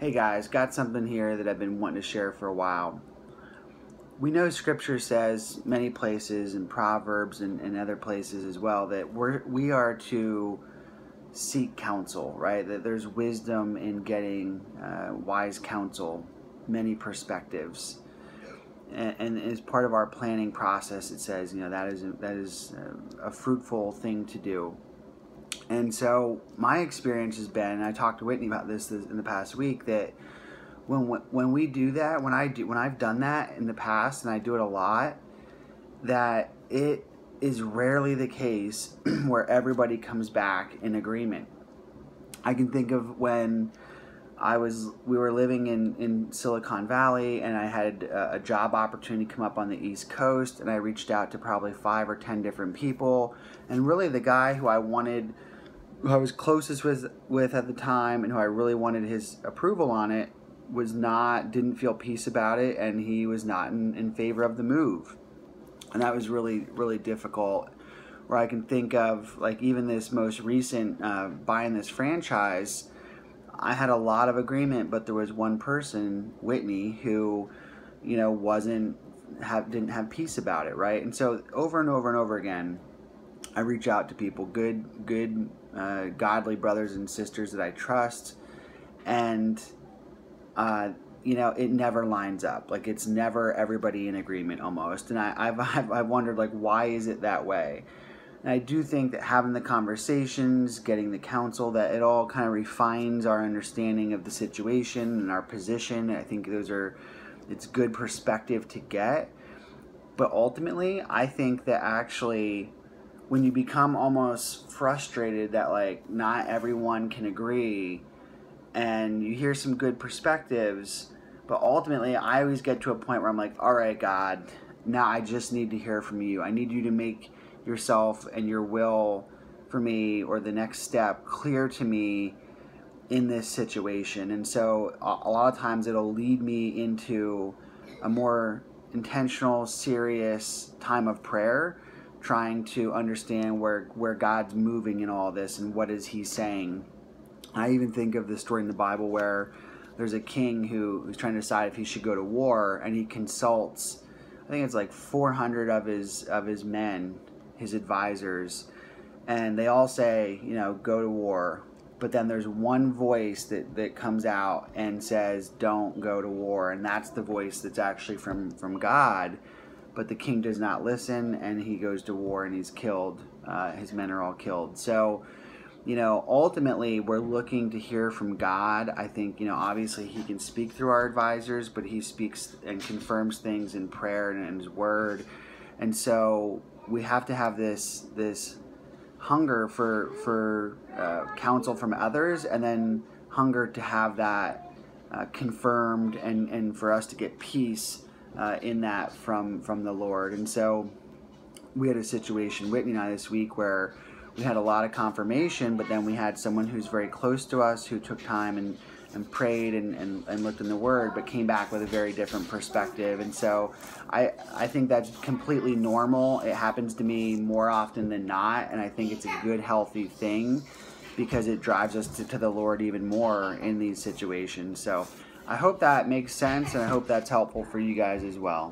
Hey guys, got something here that I've been wanting to share for a while. We know Scripture says many places in Proverbs and other places as well that we are to seek counsel, right? That there's wisdom in getting wise counsel, many perspectives, and as part of our planning process, it says that is a fruitful thing to do. And so my experience has been, and I talked to Whitney about this in the past week, that when we do that, when I've done that in the past, and I do it a lot, that it is rarely the case where everybody comes back in agreement. I can think of when we were living in Silicon Valley, and I had a job opportunity come up on the East Coast, and I reached out to probably 5 or 10 different people, and really the guy who I was closest with at the time, and who I really wanted his approval on it, didn't feel peace about it, and he was not in favor of the move. And that was really, really difficult. Where I can think of, like, even this most recent buying this franchise, I had a lot of agreement, but there was one person, Whitney, who didn't have peace about it, right? And so over and over and over again, I reach out to people, good godly brothers and sisters that I trust, and it never lines up. Like, it's never everybody in agreement almost. And I've wondered, like, why is it that way? And I do think that having the conversations, getting the counsel, that it all kind of refines our understanding of the situation and our position. I think it's good perspective to get. But ultimately, I think that actually, when you become almost frustrated that, like, not everyone can agree, and you hear some good perspectives, but ultimately I always get to a point where I'm like, all right, God, now I just need to hear from you. I need you to make yourself and your will for me, or the next step, clear to me in this situation. And so a lot of times it'll lead me into a more intentional, serious time of prayer, trying to understand where God's moving in all this and what is he saying. I even think of the story in the Bible where there's a king who's trying to decide if he should go to war, and he consults, I think it's like 400 of his men, his advisors, and they all say, go to war. But then there's one voice that comes out and says, don't go to war, and that's the voice that's actually from God. But the king does not listen, and he goes to war, and he's killed. His men are all killed. So, ultimately, we're looking to hear from God. I think, obviously he can speak through our advisors, but he speaks and confirms things in prayer and in his word. And so we have to have this hunger for counsel from others, and then hunger to have that confirmed, and for us to get peace in that from the Lord. And so we had a situation, Whitney and I, this week where we had a lot of confirmation, but then we had someone who's very close to us who took time and prayed and looked in the Word, but came back with a very different perspective. And so I think that's completely normal. It happens to me more often than not, and I think it's a good, healthy thing, because it drives us to the Lord even more in these situations. So I hope that makes sense, and I hope that's helpful for you guys as well.